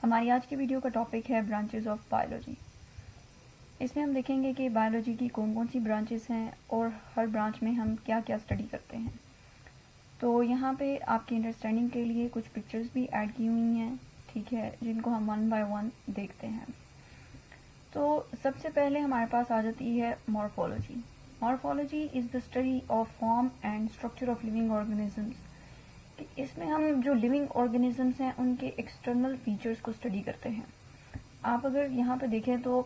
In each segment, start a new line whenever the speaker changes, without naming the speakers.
ہماری آج کی ویڈیو کا ٹاپک ہے برانچز آف بایولوجی۔ اس میں ہم دیکھیں گے کہ بایولوجی کی کون کون سی برانچز ہیں اور ہر برانچ میں ہم کیا کیا اسٹڈی کرتے ہیں۔ تو یہاں پہ آپ کی انڈرسٹینڈنگ کے لیے کچھ پکچرز بھی ایڈ کی ہوئی ہیں، ٹھیک ہے، جن کو ہم ون بائی ون دیکھتے ہیں۔ تو سب سے پہلے ہمارے پاس آ جاتی ہے morphology. Morphology is the study of form and structure of living organisms. کہ اس میں ہم جو لیونگ آرگنیزمس ہیں ان کے ایکسٹرنل فیچرز کو اسٹڈی کرتے ہیں۔ آپ اگر یہاں پہ دیکھیں تو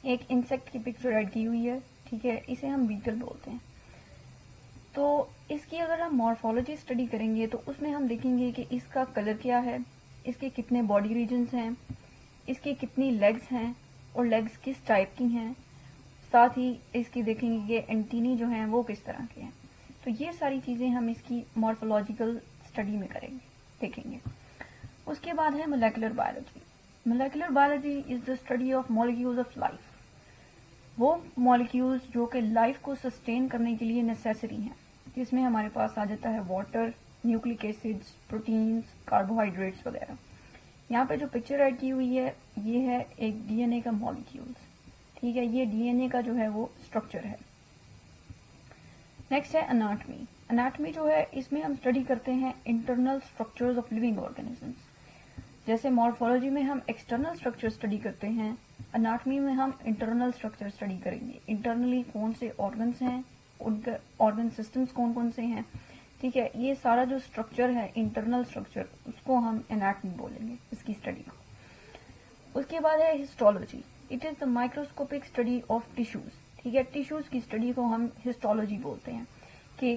ایک انسیکٹ کی پکچر ایڈ کی ہوئی ہے، ٹھیک ہے، اسے ہم بیٹل بولتے ہیں۔ تو اس کی اگر ہم مارفولوجی اسٹڈی کریں گے تو اس میں ہم دیکھیں گے کہ اس کا کلر کیا ہے، اس کے کتنے باڈی ریجنز ہیں، اس کی کتنی لیگز ہیں اور لیگز کس ٹائپ کی ہیں، ساتھ ہی اس کی دیکھیں گے کہ اینٹینی جو ہیں وہ کس طرح کے ہیں۔ تو یہ ساری چیزیں ہم اس کی مارفولوجیکل اسٹڈی میں کریں گے، دیکھیں گے۔ اس کے بعد ہے molecular biology. Molecular biology is the study of molecules of life. وہ مالیکیولز جو کہ لائف کو سسٹین کرنے کے لیے نیسیسری ہیں، جس میں ہمارے پاس آ جاتا ہے water, nucleic acids, proteins, carbohydrates وغیرہ۔ یہاں پہ جو پکچر ایڈ کی ہوئی ہے یہ ہے ایک ڈی این اے کا مالیکیولز، ٹھیک ہے، یہ ڈی این اے کا جو ہے وہ اسٹرکچر ہے۔ نیکسٹ ہے اناٹمی۔ اناٹمی جو ہے اس میں ہم اسٹڈی کرتے ہیں internal structures of living organisms. جیسے مارفولوجی میں ہم ایکسٹرنل اسٹرکچر اسٹڈی کرتے ہیں، اناٹمی میں ہم انٹرنل اسٹرکچر اسٹڈی کریں گے۔ انٹرنلی کون سے آرگنس ہیں، ان کے آرگن سسٹمز کون کون سے ہیں، ٹھیک ہے، یہ سارا جو اسٹرکچر ہے انٹرنل اسٹرکچر، اس کو ہم اناٹمی بولیں گے، اس کی اسٹڈی کو۔ اس کے بعد ہے histology. It is the microscopic study of tissues, ٹھیک ہے، ٹیشوز کی اسٹڈی کو ہم ہسٹولوجی بولتے ہیں کہ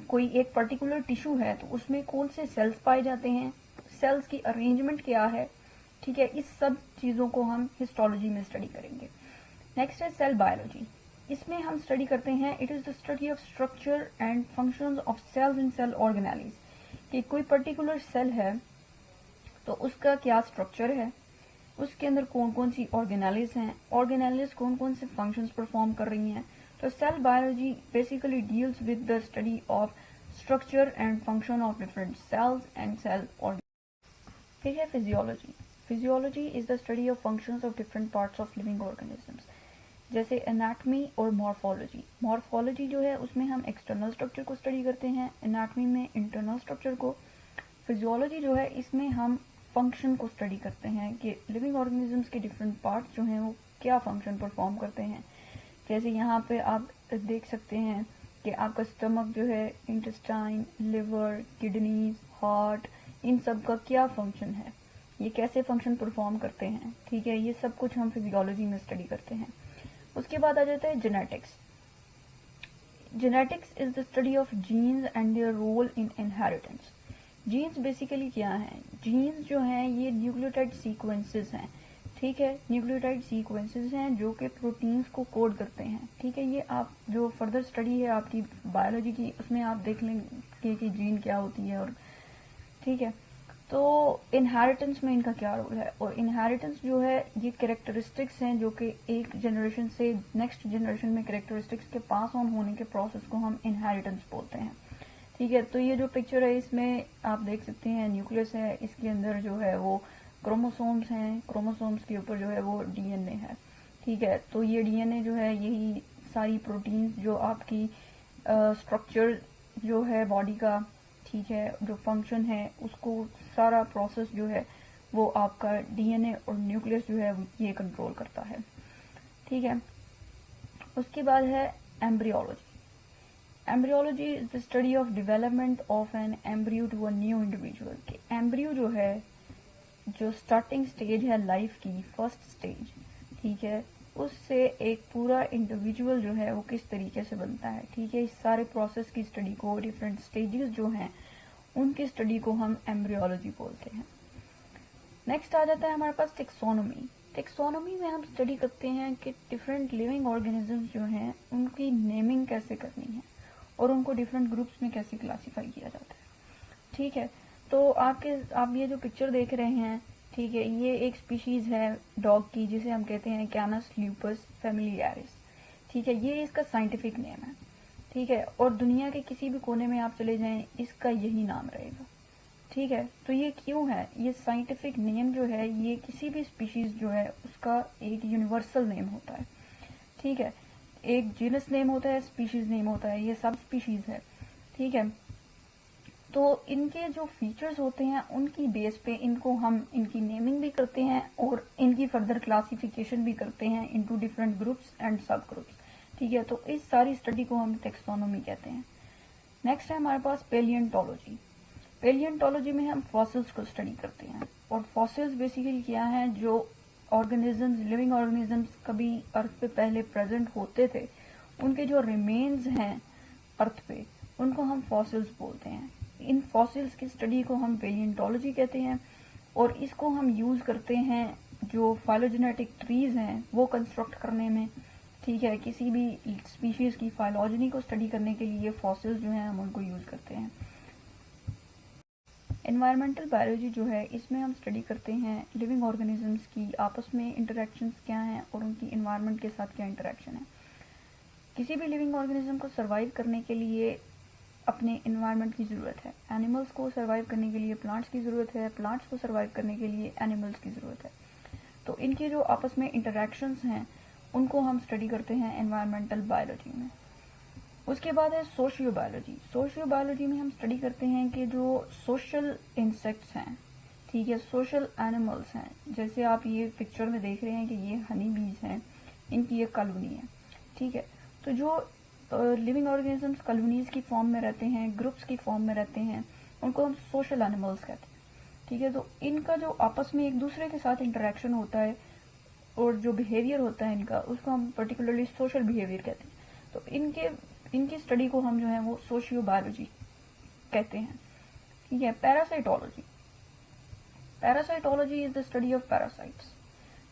کوئی ایک پرٹیکولر ٹیشو ہے تو اس میں کون سے سیلز پائے جاتے ہیں، سیلز کی ارینجمنٹ کیا ہے، ٹھیک ہے، اس سب چیزوں کو ہم ہسٹولوجی میں اسٹڈی کریں گے۔ نیکسٹ ہے سیل بایولوجی۔ اس میں ہم اسٹڈی کرتے ہیں it is the study of structure and functions of cells in cell organelles, کہ کوئی پرٹیکولر سیل ہے تو اس کا کیا اسٹرکچر ہے، اس کے اندر کون کون سی آرگنیلیز ہیں، آرگنیلیز کون کون سے فنکشنز پرفارم کر رہی ہیں۔ تو cell biology basically deals with the study of structure and function of different cells and cell organelles. پھر ہے physiology. Physiology is the study of functions of different parts of living organisms, جیسے anatomy اور morphology. Morphology جو ہے اس میں ہم external structure کو study کرتے ہیں، اناٹمی میں انٹرنل اسٹرکچر کو۔ فزیولوجی جو ہے اس میں ہم فنکشن کو اسٹڈی کرتے ہیں کہ لیونگ آرگنیزمس کے ڈفرینٹ پارٹس جو ہیں وہ کیا فنکشن پرفارم کرتے ہیں۔ جیسے یہاں پہ آپ دیکھ سکتے ہیں کہ آپ کا اسٹمک جو ہے، انٹسٹائن، لیور، کڈنیز، ہارٹ، ان سب کا کیا فنکشن ہے، یہ کیسے فنکشن پرفارم کرتے ہیں، ٹھیک ہے، یہ سب کچھ ہم فزیولوجی میں اسٹڈی کرتے ہیں۔ اس کے بعد آ جاتا ہے genetics. Genetics is the study of genes and their role in inheritance. Genes basically کیا ہیں، جینز جو ہیں یہ نیوکلیوٹائڈ سیکوینسز ہیں، ٹھیک ہے، نیوکلیوٹائڈ سیکوینسز ہیں جو کہ پروٹینز کو کوڈ کرتے ہیں، ٹھیک ہے۔ یہ آپ جو فردر اسٹڈی ہے آپ کی بایولوجی کی، اس میں آپ دیکھ لیں گے کہ جین کیا ہوتی ہے، اور ٹھیک ہے۔ تو انہیریٹنس میں ان کا کیا رول ہے، اور انہیریٹنس جو ہے یہ کریکٹرسٹکس ہیں جو کہ ایک جنریشن سے نیکسٹ جنریشن میں کریکٹرسٹکس کے پاس آن ہونے کے پروسیس کو ہم انہیریٹنس بولتے ہیں، ٹھیک ہے۔ تو یہ جو پکچر ہے اس میں آپ دیکھ سکتے ہیں نیوکلس ہے، اس کے اندر جو ہے وہ کروموسومز ہیں، کروموسومز کے اوپر جو ہے وہ ڈی این اے ہے، ٹھیک ہے۔ تو یہ ڈی این اے جو ہے یہی ساری پروٹینز جو آپ کی اسٹرکچر جو ہے باڈی کا، ٹھیک ہے، جو فنکشن ہے اس کو سارا پروسیس جو ہے وہ آپ کا ڈی این اے اور نیوکلس جو ہے یہ کنٹرول کرتا ہے، ٹھیک ہے۔ اس کے بعد ہے embryology. Embryology is the study of development of an embryo to a new individual, کہ ایمبریو جو ہے جو اسٹارٹنگ سٹیج ہے لائف کی، فرسٹ سٹیج، ٹھیک ہے، اس سے ایک پورا انڈیویجول جو ہے وہ کس طریقے سے بنتا ہے، ٹھیک ہے۔ اس سارے پروسیس کی اسٹڈی کو، ڈفرینٹ سٹیجز جو ہیں ان کی اسٹڈی کو ہم ایمبریولوجی بولتے ہیں۔ نیکسٹ آ جاتا ہے ہمارے پاس ٹیکسونومی۔ ٹیکسونومی میں ہم اسٹڈی کرتے ہیں کہ ڈفرینٹ لیونگ آرگنیزمز جو ہیں ان کی نیمنگ کیسے کرنی ہے اور ان کو ڈفرینٹ گروپس میں کیسے کلاسیفائی کیا جاتا ہے، ٹھیک ہے۔ تو آپ یہ جو پکچر دیکھ رہے ہیں، ٹھیک ہے، یہ ایک اسپیشیز ہے ڈاگ کی جسے ہم کہتے ہیں کینس لیوپس فیملیاریس، ٹھیک ہے، یہ اس کا سائنٹیفک نیم ہے، ٹھیک ہے، اور دنیا کے کسی بھی کونے میں آپ چلے جائیں اس کا یہی نام رہے گا، ٹھیک ہے، تو یہ کیوں ہے؟ یہ سائنٹیفک نیم جو ہے یہ کسی بھی اسپیشیز جو ہے اس کا ایک یونیورسل نیم ہوتا ہے. ٹھیک ہے، ایک جینس نیم ہوتا ہے، اسپیشیز نیم ہوتا ہے، یہ سب اسپیشیز ہے. ٹھیک ہے، تو ان کے جو فیچرز ہوتے ہیں ان کی بیس پہ ان کو ہم ان کی نیمنگ بھی کرتے ہیں اور ان کی فردر کلاسیفیکیشن بھی کرتے ہیں into different groups and sub groups. ٹھیک ہے، تو اس ساری اسٹڈی کو ہم ٹیکسونومی کہتے ہیں. نیکسٹ ہے ہمارے پاس پیلینٹولوجی. پیلینٹولوجی میں ہم فاسلز کو اسٹڈی کرتے ہیں، اور فاسلز بیسیکلی کیا ہیں؟ جو آرگنیزمز، لیونگ آرگنیزمز کبھی ارتھ پہ پہلے پریزنٹ ہوتے تھے، ان کے جو ریمینز ہیں ارتھ پہ ان کو ہم فاسلز بولتے ہیں. ان فاسلز کی اسٹڈی کو ہم پیلینٹولوجی کہتے ہیں، اور اس کو ہم یوز کرتے ہیں جو فائلوجینیٹک ٹریز ہیں وہ کنسٹرکٹ کرنے میں. ٹھیک ہے، کسی بھی اسپیشیز کی فائلوجنی کو اسٹڈی کرنے کے لیے فاسلز جو ہیں ہم ان کو یوز کرتے ہیں. انوائرمنٹل بایولوجی جو ہے اس میں ہم اسٹڈی کرتے ہیں لیونگ آرگنیزمس کی آپس میں انٹریکشنز کیا ہیں اور ان کی انوائرمنٹ کے ساتھ کیا انٹریکشن ہے. کسی بھی لیونگ آرگنیزم کو سروائیو کرنے کے لیے اپنے انوائرمنٹ کی ضرورت ہے. اینیملس کو سروائیو کرنے کے لیے پلانٹس کی ضرورت ہے، پلانٹس کو سروائیو کرنے کے لیے اینیملس کی ضرورت ہے. تو ان کے جو آپس میں انٹریکشنز ہیں ان کو ہم اسٹڈی کرتے ہیں انوائرمنٹل بایولوجی میں. اس کے بعد ہے سوشیو بایولوجی. سوشیو بایولوجی میں ہم اسٹڈی کرتے ہیں کہ جو سوشل انسیکٹس ہیں، ٹھیک ہے، سوشل اینیملس ہیں، جیسے آپ یہ پکچر میں دیکھ رہے ہیں کہ یہ ہنی بیز ہیں، ان کی ایک کالونی ہے. ٹھیک ہے، تو جو لیونگ آرگنیزمس کالونیز کی فارم میں رہتے ہیں، گروپس کی فارم میں رہتے ہیں، ان کو ہم سوشل اینیملس کہتے ہیں. ٹھیک ہے، تو ان کا جو آپس میں ایک دوسرے کے ساتھ انٹریکشن ہوتا ہے اور جو بیہیویئر ہوتا ہے ان کا، اس کو ہم پرٹیکولرلی سوشل بیہیویئر کہتے ہیں. تو ان کی اسٹڈی کو ہم جو ہے وہ سوشیو بایولوجی کہتے ہیں. ٹھیک ہے، parasitology. Parasitology is the study of parasites.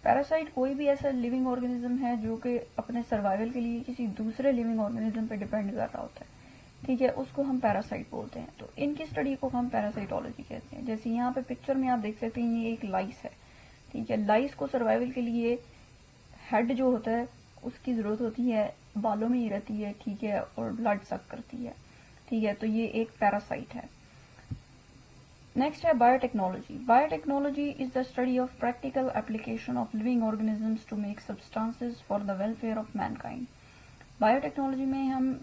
Parasite کوئی بھی ایسا لیونگ آرگنیزم ہے جو کہ اپنے سروائیول کے لیے کسی دوسرے لیونگ آرگنیزم پہ ڈیپینڈ کر رہا ہوتا ہے. ٹھیک ہے، اس کو ہم پیراسائٹ بولتے ہیں. تو ان کی اسٹڈی کو ہم پیراسائٹولوجی کہتے ہیں. جیسے یہاں پہ پکچر میں آپ دیکھ سکتے ہیں یہ ایک لائس ہے. ٹھیک ہے، لائس کو سروائیول کے لیے ہیڈ جو ہوتا ہے اس کی ضرورت ہوتی ہے، بالوں میں ہی رہتی ہے. ٹھیک ہے، اور بلڈ سک کرتی ہے. ٹھیک ہے، تو یہ ایک پیراسائٹ ہے. نیکسٹ ہے biotechnology. Biotechnology is the study of practical application of living organisms to make substances for the welfare of mankind. Biotechnology میں ہم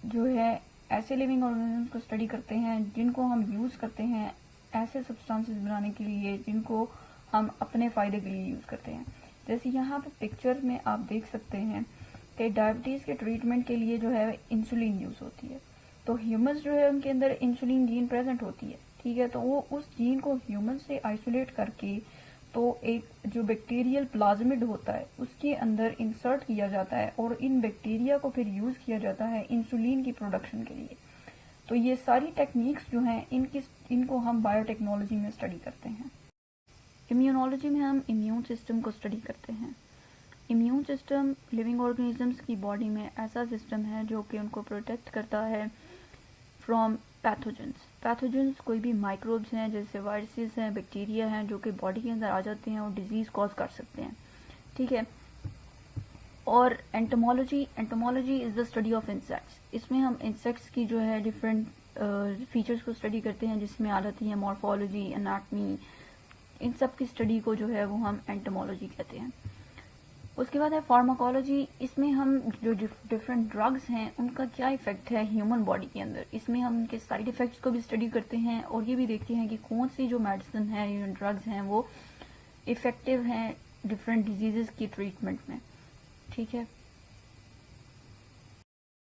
جو ہے ایسے لیونگ آرگنیزمس کو اسٹڈی کرتے ہیں جن کو ہم یوز کرتے ہیں ایسے سبسٹانسز بنانے کے لیے جن کو ہم اپنے فائدے کے لیے یوز کرتے ہیں. جیسے یہاں پہ پکچر میں آپ دیکھ سکتے ہیں کہ ڈائبٹیز کے ٹریٹمنٹ کے لیے جو ہے انسولین یوز ہوتی ہے. تو ہیومنز جو ہے ان کے اندر انسولین جین پریزنٹ ہوتی ہے. ٹھیک ہے، تو وہ اس جین کو ہیومن سے آئسولیٹ کر کے تو ایک جو بیکٹیریل پلازمڈ ہوتا ہے اس کے اندر انسرٹ کیا جاتا ہے اور ان بیکٹیریا کو پھر یوز کیا جاتا ہے انسولین کی پروڈکشن کے لیے. تو یہ ساری ٹیکنیکس جو ہیں ان کو ہم بایو ٹیکنالوجی میں اسٹڈی کرتے ہیں. امیونالوجی میں ہم امیون سسٹم کو اسٹڈی کرتے ہیں. امیون سسٹم لیونگ آرگنیزمس کی باڈی میں ایسا سسٹم ہے جو کہ ان کو پروٹیکٹ کرتا ہے فرام پیتھوجنس. پیتھوجنس کوئی بھی مائکروبس ہیں جیسے وائرسز ہیں، بیکٹیریا ہیں جو کہ باڈی کے اندر آ جاتے ہیں اور ڈیزیز کاز کر سکتے ہیں. ٹھیک ہے، اور انٹومولوجی از دا اسٹڈی آف انسیکٹس. اس میں ہم انسیکٹس کی جو ہے ڈفرینٹ فیچرز کو اسٹڈی کرتے ہیں جس میں آتی ہیں مارفولوجی، اناٹمی، ان سب کی اسٹڈی کو جو ہے وہ ہم انٹومولوجی کہتے ہیں. اس کے بعد ہے فارماکولوجی. اس میں ہم جو ڈفرینٹ ڈرگز ہیں ان کا کیا ایفیکٹ ہے ہیومن باڈی کے اندر، اس میں ہم ان کے سائڈ ایفیکٹس کو بھی اسٹڈی کرتے ہیں اور یہ بھی دیکھتے ہیں کہ کون سی جو میڈیسن ہے یا ڈرگز ہیں وہ افیکٹو ہیں ڈفرینٹ ڈیزیزز کی ٹریٹمنٹ میں. ٹھیک ہے.